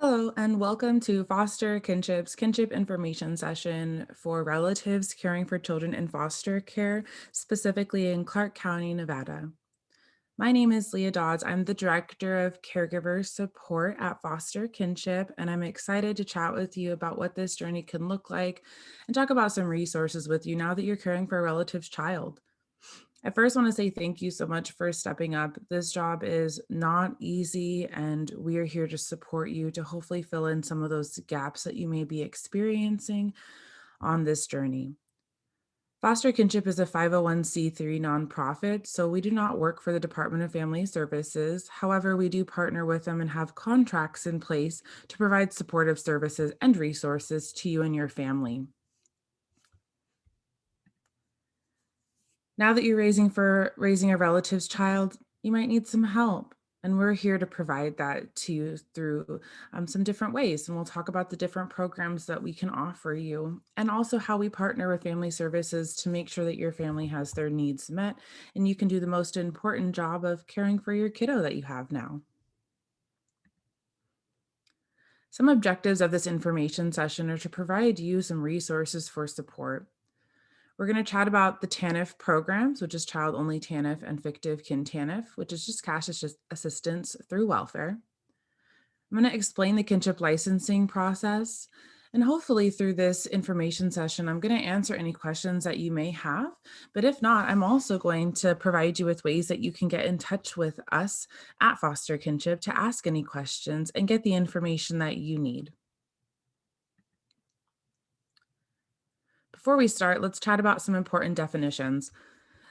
Hello, and welcome to Foster Kinship's Kinship Information Session for relatives caring for children in foster care, specifically in Clark County, Nevada. My name is Leah Dodds. I'm the Director of Caregiver Support at Foster Kinship, and I'm excited to chat with you about what this journey can look like and talk about some resources with you now that you're caring for a relative's child. I first want to say thank you so much for stepping up. This job is not easy, and we are here to support you to hopefully fill in some of those gaps that you may be experiencing on this journey. Foster Kinship is a 501(c)(3) nonprofit, so we do not work for the Department of Family Services. However, we do partner with them and have contracts in place to provide supportive services and resources to you and your family. Now that you're raising a relative's child, you might need some help. And we're here to provide that to you through some different ways. And we'll talk about the different programs that we can offer you and also how we partner with family services to make sure that your family has their needs met and you can do the most important job of caring for your kiddo that you have now. Some objectives of this information session are to provide you some resources for support. We're going to chat about the TANF programs, which is child only TANF, and fictive kin TANF, which is just assistance through welfare. I'm going to explain the kinship licensing process. And hopefully, through this information session, I'm going to answer any questions that you may have. But if not, I'm also going to provide you with ways that you can get in touch with us at Foster Kinship to ask any questions and get the information that you need. Before we start, let's chat about some important definitions.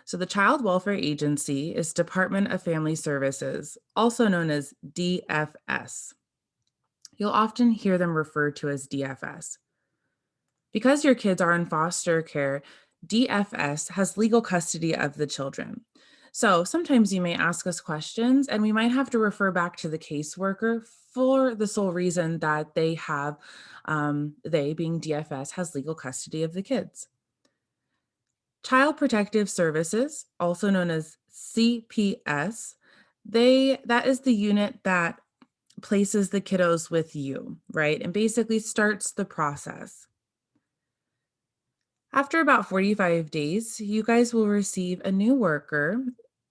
So, the Child Welfare Agency is Department of Family Services, also known as DFS. You'll often hear them referred to as DFS. Because your kids are in foster care, DFS has legal custody of the children. So sometimes you may ask us questions and we might have to refer back to the caseworker for the sole reason that they being DFS, has legal custody of the kids. Child Protective Services, also known as CPS, that is the unit that places the kiddos with you, right? And basically starts the process. After about 45 days, you guys will receive a new worker.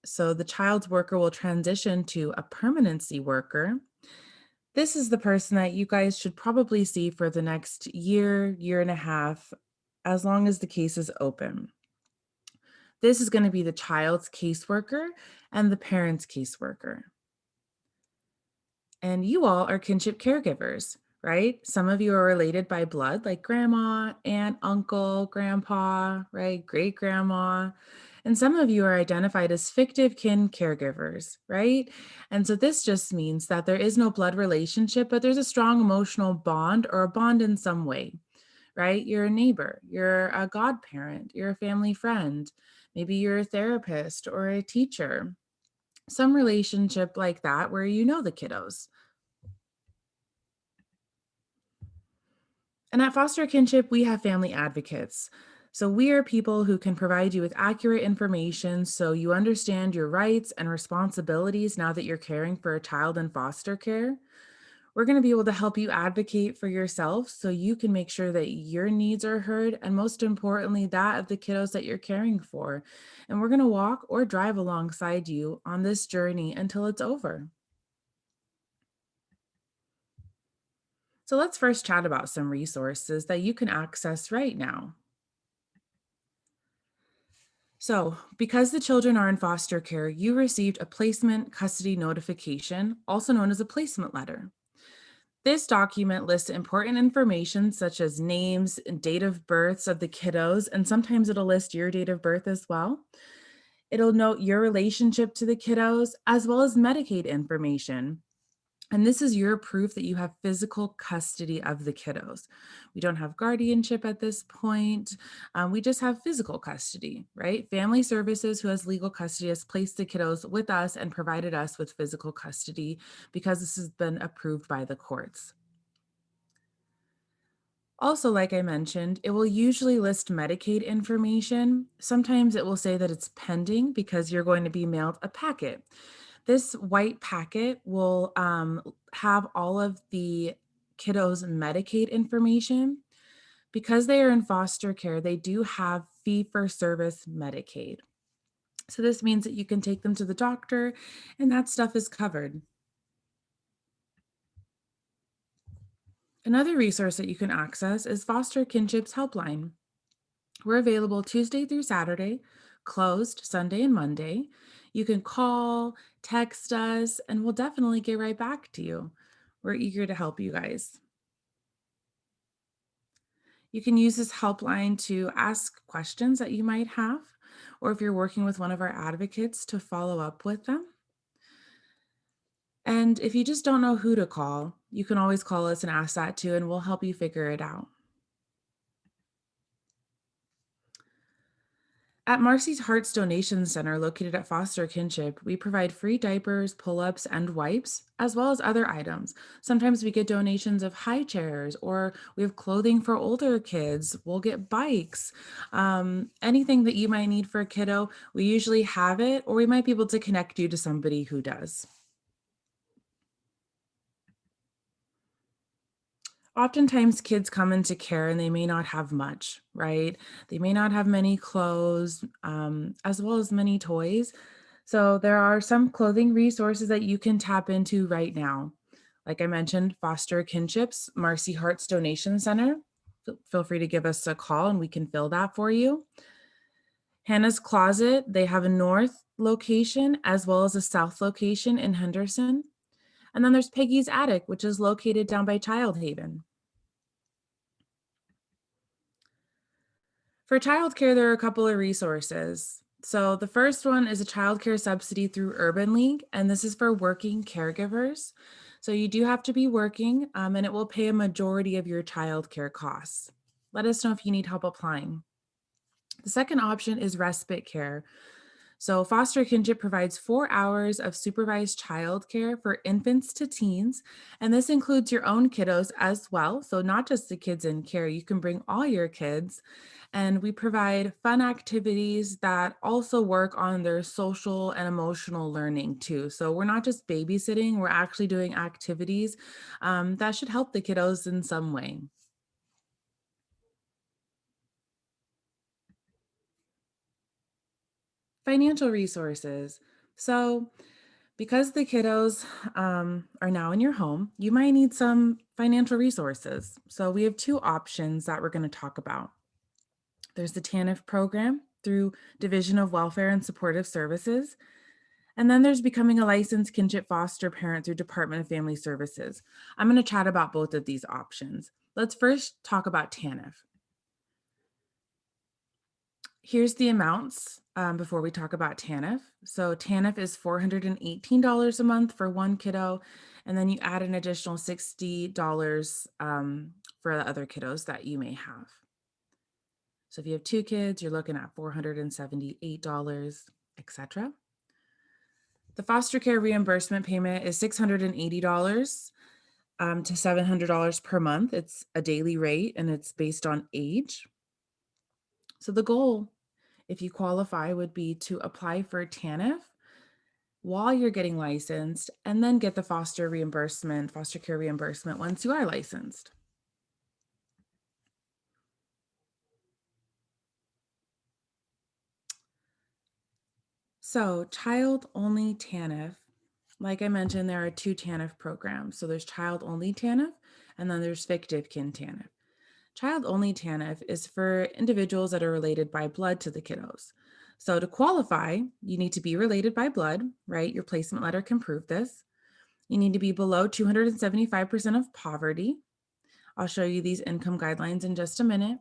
So the child's worker will transition to a permanency worker. This is the person that you guys should probably see for the next year and a half, as long as the case is open. This is going to be the child's caseworker and the parent's caseworker. And you all are kinship caregivers, right? Some of you are related by blood, like grandma, aunt, uncle, grandpa, right? Great grandma. And some of you are identified as fictive kin caregivers, right? And so this just means that there is no blood relationship, but there's a strong emotional bond or a bond in some way, right? You're a neighbor, you're a godparent, you're a family friend, maybe you're a therapist or a teacher, some relationship like that where you know the kiddos. And at Foster Kinship, we have family advocates. So we are people who can provide you with accurate information so you understand your rights and responsibilities now that you're caring for a child in foster care. We're going to be able to help you advocate for yourself so you can make sure that your needs are heard and most importantly, that of the kiddos that you're caring for. And we're going to walk or drive alongside you on this journey until it's over. So let's first chat about some resources that you can access right now. So, because the children are in foster care, you received a placement custody notification, also known as a placement letter. This document lists important information such as names and date of births of the kiddos, and sometimes it'll list your date of birth as well. It'll note your relationship to the kiddos, as well as Medicaid information. And this is your proof that you have physical custody of the kiddos. We don't have guardianship at this point. We just have physical custody, right? Family Services, who has legal custody, has placed the kiddos with us and provided us with physical custody because this has been approved by the courts. Also, like I mentioned, it will usually list Medicaid information. Sometimes it will say that it's pending because you're going to be mailed a packet. This white packet will have all of the kiddos' Medicaid information. Because they are in foster care, they do have fee-for-service Medicaid. So this means that you can take them to the doctor and that stuff is covered. Another resource that you can access is Foster Kinship's Helpline. We're available Tuesday through Saturday, closed Sunday and Monday. You can call, text us, and we'll definitely get right back to you. We're eager to help you guys. You can use this helpline to ask questions that you might have, or if you're working with one of our advocates, to follow up with them. And if you just don't know who to call, you can always call us and ask that too, and we'll help you figure it out. At Marcy's Hearts Donation Center, located at Foster Kinship, we provide free diapers, pull-ups, and wipes, as well as other items. Sometimes we get donations of high chairs, or we have clothing for older kids. We'll get bikes. Anything that you might need for a kiddo, we usually have it, or we might be able to connect you to somebody who does. Oftentimes kids come into care and they may not have much, right? They may not have many clothes, as well as many toys. So there are some clothing resources that you can tap into right now. Like I mentioned, Foster Kinship's Marcy Hearts Donation Center. Feel free to give us a call and we can fill that for you. Hannah's Closet, they have a north location as well as a south location in Henderson. And then there's Peggy's Attic, which is located down by Child Haven. For childcare, there are a couple of resources. So the first one is a childcare subsidy through Urban League, and this is for working caregivers. So you do have to be working, and it will pay a majority of your childcare costs. Let us know if you need help applying. The second option is respite care. So Foster Kinship provides 4 hours of supervised childcare for infants to teens, and this includes your own kiddos as well. So not just the kids in care, you can bring all your kids. And we provide fun activities that also work on their social and emotional learning too. So we're not just babysitting, we're actually doing activities that should help the kiddos in some way. Financial resources. So because the kiddos are now in your home, you might need some financial resources. So we have two options that we're going to talk about. There's the TANF program through Division of Welfare and Supportive Services. And then there's becoming a licensed kinship foster parent through Department of Family Services. I'm going to chat about both of these options. Let's first talk about TANF. Here's the amounts before we talk about TANF. So TANF is $418 a month for one kiddo, and then you add an additional $60 for the other kiddos that you may have. So if you have two kids, you're looking at $478, etc. The foster care reimbursement payment is $680 to $700 per month. It's a daily rate and it's based on age. So the goal, if you qualify, would be to apply for TANF while you're getting licensed and then get the foster care reimbursement once you are licensed. So child-only TANF, like I mentioned, there are two TANF programs. So there's child-only TANF and then there's fictive kin TANF. Child-only TANF is for individuals that are related by blood to the kiddos. So to qualify, you need to be related by blood, right? Your placement letter can prove this. You need to be below 275% of poverty. I'll show you these income guidelines in just a minute.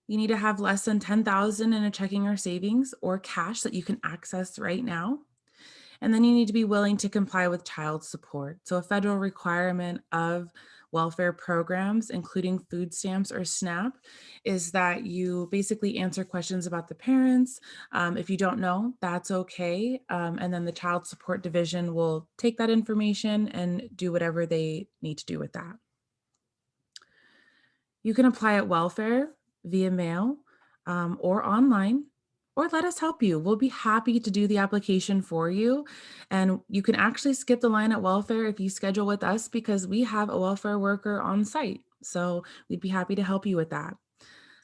You need to have less than $10,000 in a checking or savings or cash that you can access right now. And then you need to be willing to comply with child support. So a federal requirement of welfare programs, including food stamps or SNAP, is that you basically answer questions about the parents. If you don't know, that's okay. And then the child support division will take that information and do whatever they need to do with that. You can apply at welfare via mail or online. or let us help you. We'll be happy to do the application for you. And you can actually skip the line at welfare if you schedule with us because we have a welfare worker on site. So we'd be happy to help you with that.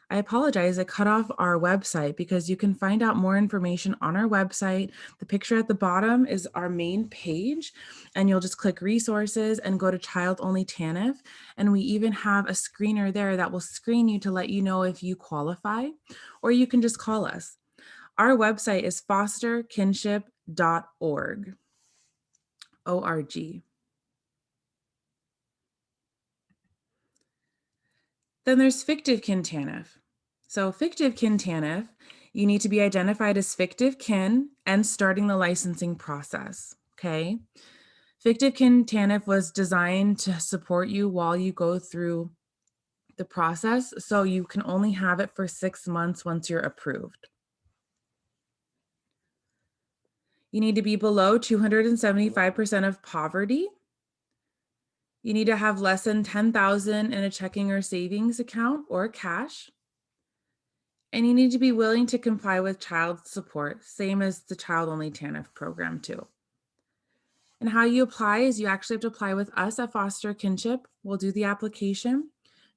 I apologize, I cut off our website because you can find out more information on our website. The picture at the bottom is our main page, and you'll just click resources and go to child only TANF. And we even have a screener there that will screen you to let you know if you qualify, or you can just call us. Our website is fosterkinship.org. O-R-G. Then there's fictive kin TANF. So fictive kin TANF, you need to be identified as fictive kin and starting the licensing process, okay? Fictive kin TANF was designed to support you while you go through the process, so you can only have it for 6 months once you're approved. You need to be below 275% of poverty. You need to have less than 10,000 in a checking or savings account or cash. And you need to be willing to comply with child support, same as the child only TANF program too. And how you apply is you actually have to apply with us at Foster Kinship. We'll do the application.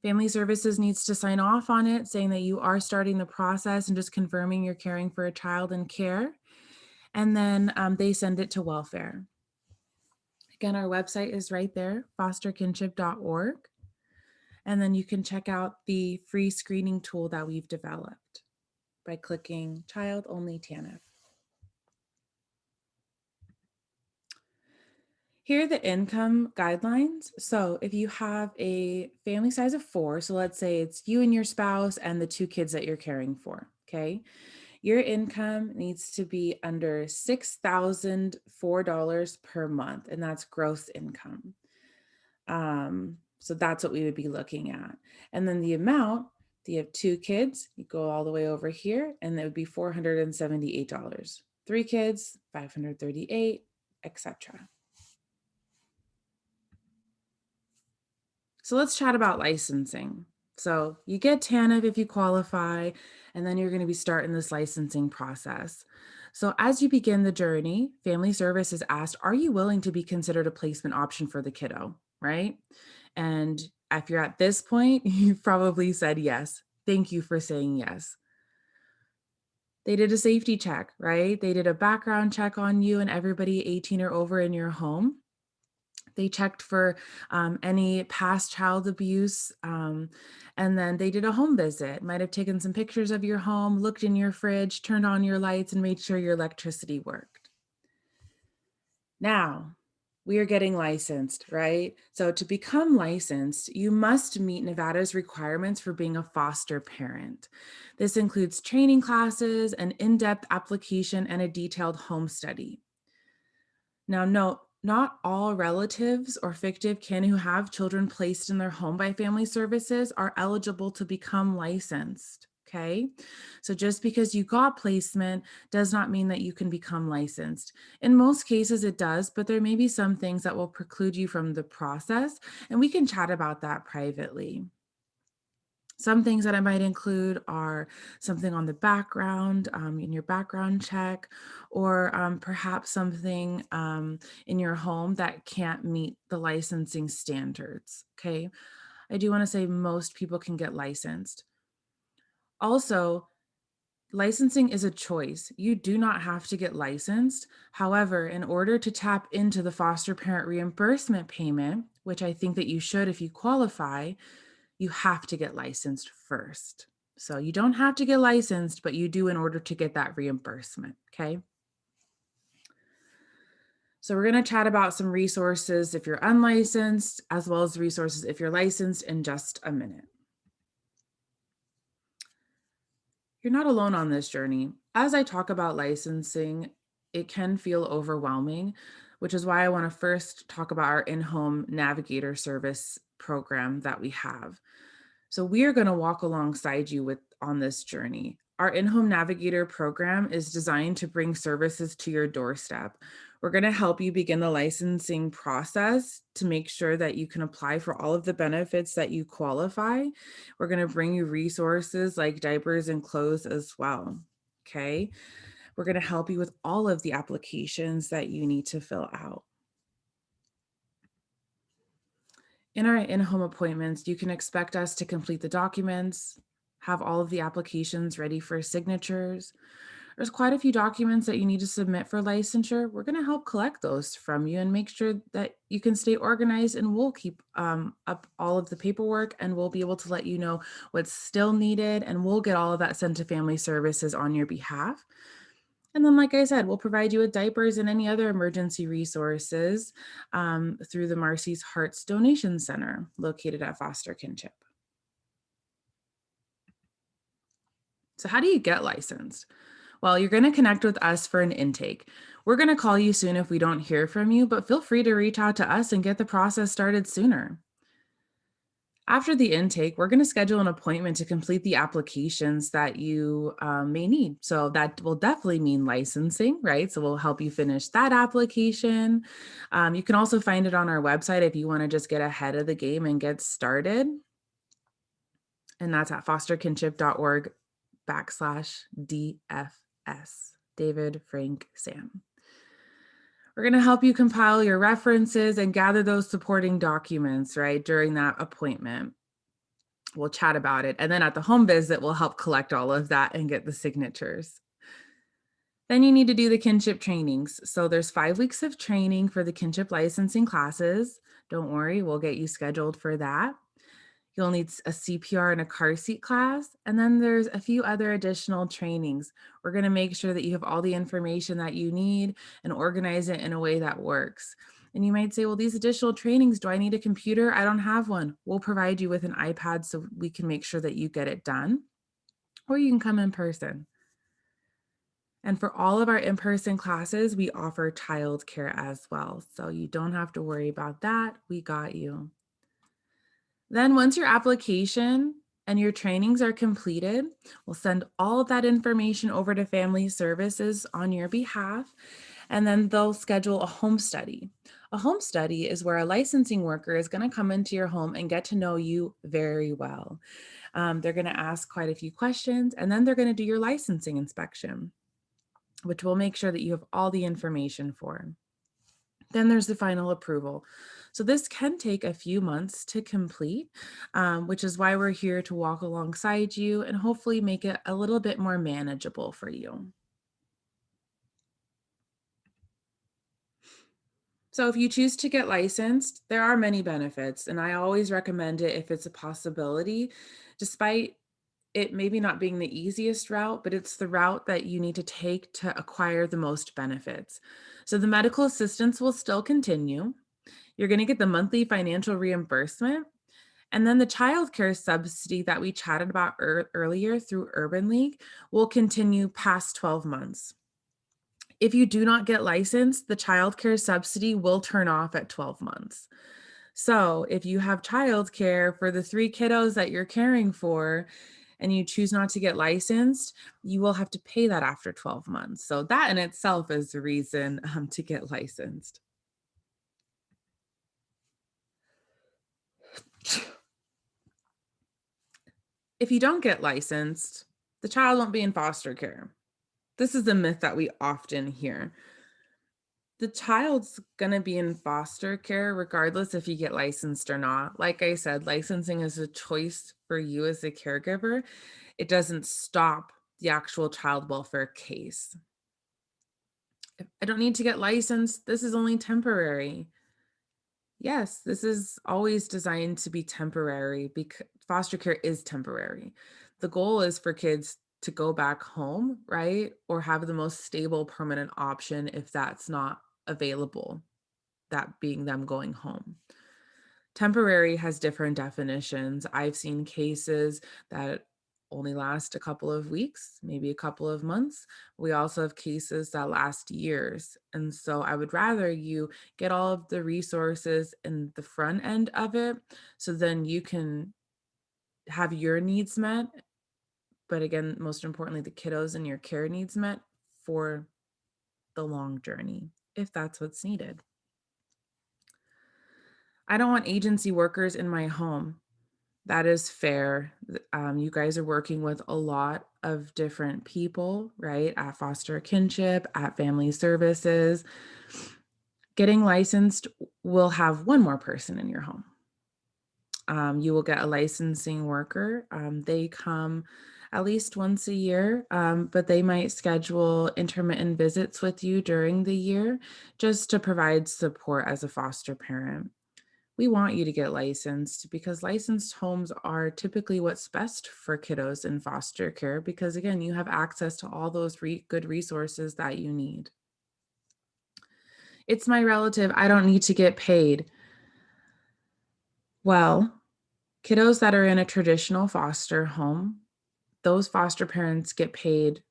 Family Services needs to sign off on it, saying that you are starting the process and just confirming you're caring for a child in care. And then they send it to welfare. Again, our website is right there, fosterkinship.org. And then you can check out the free screening tool that we've developed by clicking Child Only TANF. Here are the income guidelines. So if you have a family size of 4, so let's say it's you and your spouse and the 2 kids that you're caring for, okay? Your income needs to be under $6,004 per month, and that's gross income. So that's what we would be looking at. And then the amount, if you have 2 kids, you go all the way over here, and it would be $478. 3 kids, $538, etc. So let's chat about licensing. So you get TANF if you qualify, and then you're going to be starting this licensing process. So as you begin the journey, Family Services asked, are you willing to be considered a placement option for the kiddo, right? And if you're at this point, you've probably said yes. Thank you for saying yes. They did a safety check, right? They did a background check on you and everybody 18 or over in your home. They checked for any past child abuse, and then they did a home visit. Might have taken some pictures of your home, looked in your fridge, turned on your lights, and made sure your electricity worked. Now, we are getting licensed, right? So to become licensed, you must meet Nevada's requirements for being a foster parent. This includes training classes, an in-depth application, and a detailed home study. Now, note, not all relatives or fictive kin who have children placed in their home by Family Services are eligible to become licensed, okay? So just because you got placement does not mean that you can become licensed. In most cases it does, but there may be some things that will preclude you from the process, and we can chat about that privately. Some things that I might include are something on the background, in your background check, or perhaps something in your home that can't meet the licensing standards, okay? I do wanna say most people can get licensed. Also, licensing is a choice. You do not have to get licensed. However, in order to tap into the foster parent reimbursement payment, which I think that you should if you qualify, you have to get licensed first. So you don't have to get licensed, but you do in order to get that reimbursement, okay? So we're gonna chat about some resources if you're unlicensed, as well as resources if you're licensed in just a minute. You're not alone on this journey. As I talk about licensing, it can feel overwhelming, which is why I wanna first talk about our in-home navigator service program that we have. So we are going to walk alongside you on this journey. Our in-home navigator program is designed to bring services to your doorstep. We're going to help you begin the licensing process to make sure that you can apply for all of the benefits that you qualify. We're going to bring you resources like diapers and clothes as well. Okay. We're going to help you with all of the applications that you need to fill out. In our in-home appointments, you can expect us to complete the documents, have all of the applications ready for signatures. There's quite a few documents that you need to submit for licensure. We're going to help collect those from you and make sure that you can stay organized, and we'll keep up all of the paperwork, and we'll be able to let you know what's still needed, and we'll get all of that sent to family services on your behalf. And then, like I said, we'll provide you with diapers and any other emergency resources through the Marcy's Hearts Donation Center located at Foster Kinship. So how do you get licensed? Well, you're going to connect with us for an intake. We're going to call you soon if we don't hear from you, but feel free to reach out to us and get the process started sooner. After the intake, we're going to schedule an appointment to complete the applications that you may need. So that will definitely mean licensing, right? So we'll help you finish that application. You can also find it on our website if you want to just get ahead of the game and get started. And that's at fosterkinship.org/DFS, David, Frank, Sam. We're going to help you compile your references and gather those supporting documents, right, during that appointment. We'll chat about it. And then at the home visit, we'll help collect all of that and get the signatures. Then you need to do the kinship trainings. So there's 5 weeks of training for the kinship licensing classes. Don't worry, we'll get you scheduled for that. You'll need a CPR and a car seat class. And then there's a few other additional trainings. We're going to make sure that you have all the information that you need and organize it in a way that works. And you might say, well, these additional trainings, do I need a computer? I don't have one. We'll provide you with an iPad so we can make sure that you get it done. Or you can come in person. And for all of our in-person classes, we offer childcare as well. So you don't have to worry about that. We got you. Then once your application and your trainings are completed, we'll send all of that information over to family services on your behalf, and then they'll schedule a home study. A home study is where a licensing worker is going to come into your home and get to know you very well. They're going to ask quite a few questions, and then they're going to do your licensing inspection, which will make sure that you have all the information for. Then there's the final approval. So this can take a few months to complete, which is why we're here to walk alongside you and hopefully make it a little bit more manageable for you. So if you choose to get licensed, there are many benefits, and I always recommend it if it's a possibility, despite it maybe not being the easiest route, but it's the route that you need to take to acquire the most benefits. So the medical assistance will still continue. You're going to get the monthly financial reimbursement. And then the childcare subsidy that we chatted about earlier through Urban League will continue past 12 months. If you do not get licensed, the childcare subsidy will turn off at 12 months. So if you have childcare for the 3 kiddos that you're caring for and you choose not to get licensed, you will have to pay that after 12 months. So that in itself is the reason to get licensed. If you don't get licensed, the child won't be in foster care. This is the myth that we often hear. The child's going to be in foster care regardless if you get licensed or not. Like I said, licensing is a choice for you as a caregiver. It doesn't stop the actual child welfare case. If I don't need to get licensed, this is only temporary. Yes, this is always designed to be temporary because foster care is temporary. The goal is for kids to go back home, right? Or have the most stable permanent option if that's not available, that being them going home. Temporary has different definitions. I've seen cases that only last a couple of weeks, maybe a couple of months. We also have cases that last years. And so I would rather you get all of the resources in the front end of it so then you can have your needs met. But again, most importantly, the kiddos and your care needs met for the long journey, if that's what's needed. I don't want agency workers in my home. That is fair. You guys are working with a lot of different people, right? At foster kinship, at family services. Getting licensed will have one more person in your home. You will get a licensing worker. They come at least once a year, but they might schedule intermittent visits with you during the year just to provide support as a foster parent. We want you to get licensed because licensed homes are typically what's best for kiddos in foster care because, again, you have access to all those good resources that you need. It's my relative. I don't need to get paid. Well, kiddos that are in a traditional foster home, those foster parents get paid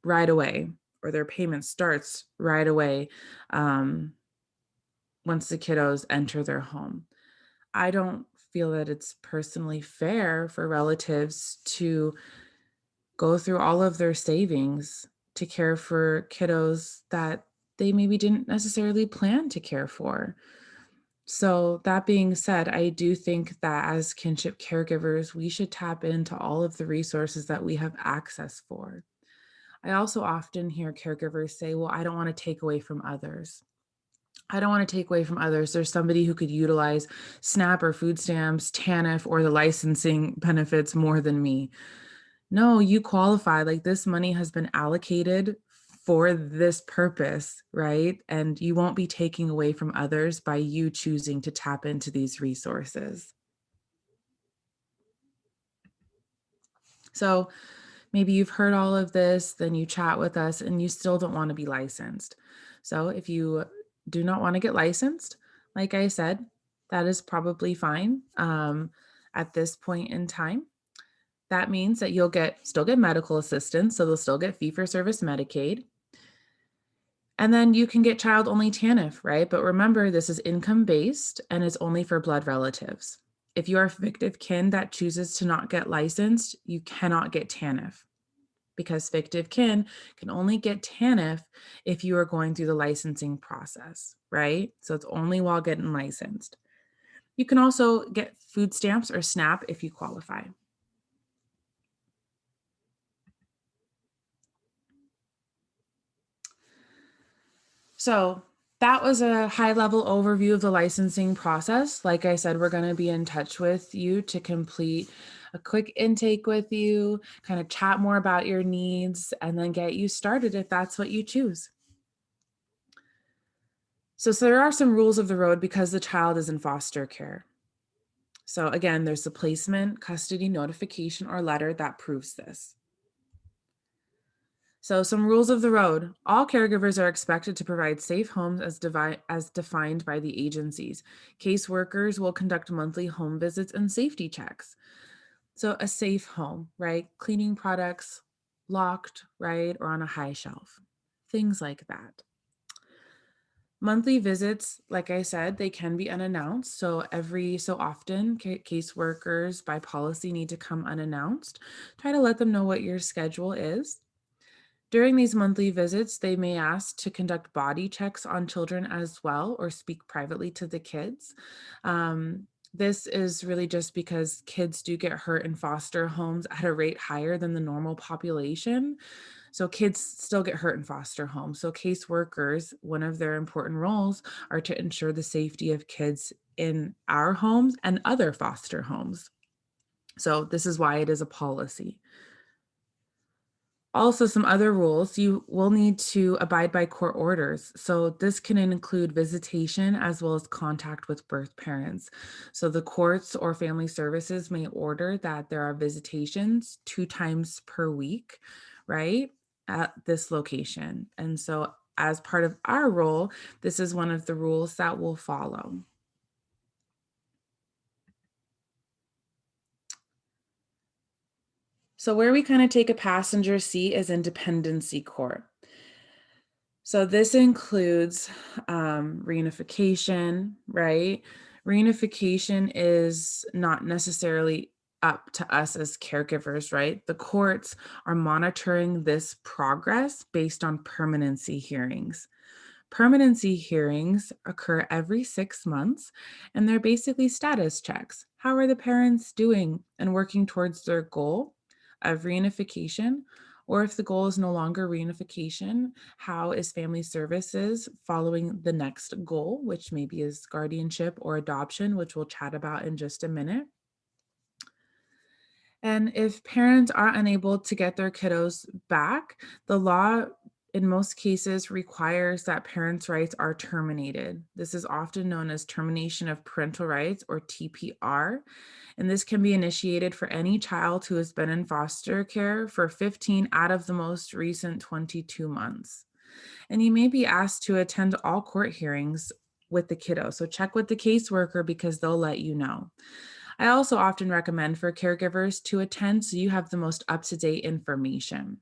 right away, or their payment starts right away once the kiddos enter their home. I don't feel that it's personally fair for relatives to go through all of their savings to care for kiddos that they maybe didn't necessarily plan to care for. So, that being said, I do think that as kinship caregivers, we should tap into all of the resources that we have access for. I also often hear caregivers say, well, I don't want to take away from others. I don't want to take away from others. There's somebody who could utilize SNAP or food stamps, TANF, or the licensing benefits more than me. No, you qualify. Like this money has been allocated for this purpose, right? And you won't be taking away from others by you choosing to tap into these resources. So maybe you've heard all of this, then you chat with us and you still don't want to be licensed. So if you do not want to get licensed, like I said, that is probably fine at this point in time. That means that you'll still get medical assistance, so they'll still get fee-for-service Medicaid. And then you can get child-only TANF, right? But remember, this is income-based and it's only for blood relatives. If you are a fictive kin that chooses to not get licensed, you cannot get TANF because fictive kin can only get TANF if you are going through the licensing process, right? So it's only while getting licensed. You can also get food stamps or SNAP if you qualify. So that was a high level overview of the licensing process. Like I said, we're going to be in touch with you to complete a quick intake with you, kind of chat more about your needs, and then get you started if that's what you choose. So there are some rules of the road because the child is in foster care. So again, there's the placement, custody notification, or letter that proves this. So some rules of the road. All caregivers are expected to provide safe homes as defined by the agencies. Caseworkers will conduct monthly home visits and safety checks. So a safe home, right? Cleaning products, locked, right? Or on a high shelf. Things like that. Monthly visits, like I said, they can be unannounced. So every so often, caseworkers by policy need to come unannounced. Try to let them know what your schedule is. During these monthly visits, they may ask to conduct body checks on children as well or speak privately to the kids. This is really just because kids do get hurt in foster homes at a rate higher than the normal population. So kids still get hurt in foster homes. So caseworkers, one of their important roles are to ensure the safety of kids in our homes and other foster homes. So this is why it is a policy. Also, some other rules, you will need to abide by court orders. So this can include visitation as well as contact with birth parents. So the courts or family services may order that there are visitations 2 times per week, right, at this location. And so as part of our role, this is one of the rules that we'll follow. So where we kind of take a passenger seat is in dependency court. So this includes reunification, right? Reunification is not necessarily up to us as caregivers, right? The courts are monitoring this progress based on permanency hearings. Permanency hearings occur every 6 months, and they're basically status checks. How are the parents doing and working towards their goal of reunification? Or if the goal is no longer reunification, how is family services following the next goal, which maybe is guardianship or adoption, which we'll chat about in just a minute. And if parents are unable to get their kiddos back, the law in most cases requires that parents' rights are terminated. This is often known as termination of parental rights, or TPR. And this can be initiated for any child who has been in foster care for 15 out of the most recent 22 months. And you may be asked to attend all court hearings with the kiddo. So check with the caseworker because they'll let you know. I also often recommend for caregivers to attend so you have the most up-to-date information.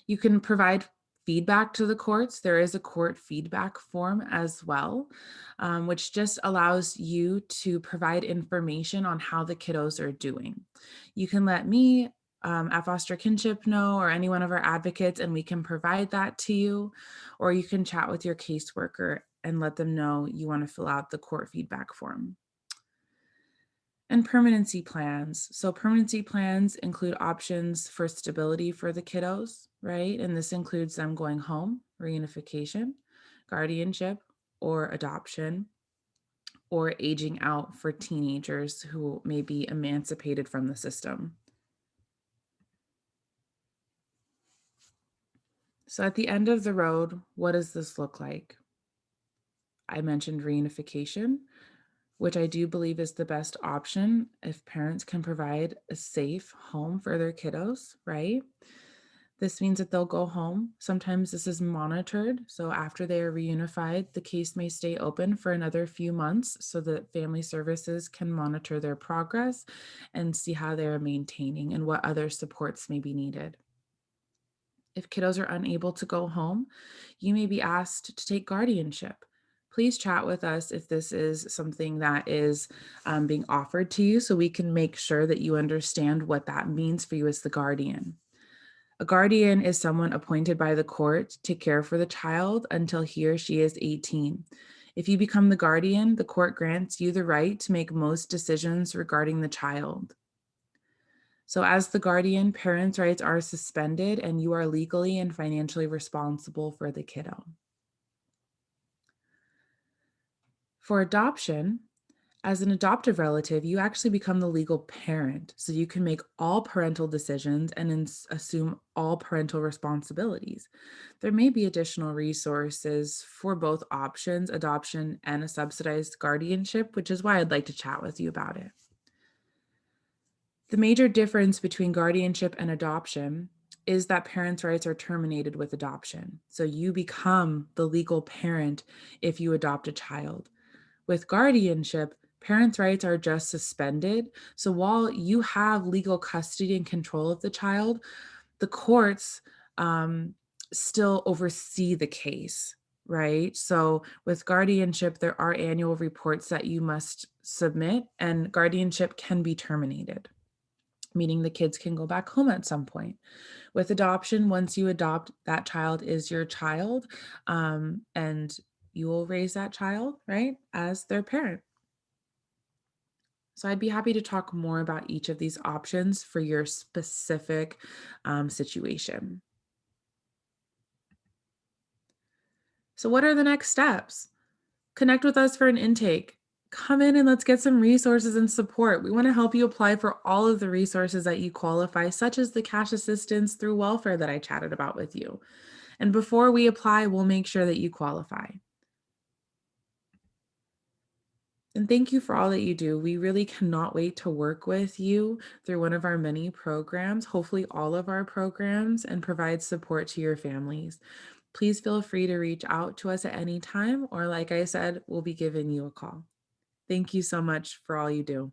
You can provide feedback to the courts. There is a court feedback form as well, which just allows you to provide information on how the kiddos are doing. You can let me at Foster Kinship know, or any one of our advocates, and we can provide that to you. Or you can chat with your caseworker and let them know you want to fill out the court feedback form. And permanency plans. So permanency plans include options for stability for the kiddos, right? And this includes them going home, reunification, guardianship, or adoption, or aging out for teenagers who may be emancipated from the system. So at the end of the road, what does this look like? I mentioned reunification, which I do believe is the best option if parents can provide a safe home for their kiddos, right? This means that they'll go home. Sometimes this is monitored. So after they are reunified, the case may stay open for another few months so that family services can monitor their progress and see how they're maintaining and what other supports may be needed. If kiddos are unable to go home, you may be asked to take guardianship. Please chat with us if this is something that is being offered to you so we can make sure that you understand what that means for you as the guardian. A guardian is someone appointed by the court to care for the child until he or she is 18. If you become the guardian, the court grants you the right to make most decisions regarding the child. So, as the guardian, parents' rights are suspended and you are legally and financially responsible for the kiddo. For adoption, as an adoptive relative, you actually become the legal parent. So, you can make all parental decisions and assume all parental responsibilities. There may be additional resources for both options, adoption and a subsidized guardianship, which is why I'd like to chat with you about it. The major difference between guardianship and adoption is that parents' rights are terminated with adoption. So you become the legal parent if you adopt a child. With guardianship, parents' rights are just suspended. So while you have legal custody and control of the child, the courts still oversee the case, right? So with guardianship, there are annual reports that you must submit, and guardianship can be terminated, meaning the kids can go back home at some point. With adoption, once you adopt, that child is your child, and you will raise that child, right, as their parent. So I'd be happy to talk more about each of these options for your specific situation. So, what are the next steps? Connect with us for an intake. Come in and let's get some resources and support. We want to help you apply for all of the resources that you qualify, such as the cash assistance through welfare that I chatted about with you. And before we apply, we'll make sure that you qualify. And thank you for all that you do. We really cannot wait to work with you through one of our many programs, hopefully all of our programs, and provide support to your families. Please feel free to reach out to us at any time, or like I said, we'll be giving you a call. Thank you so much for all you do.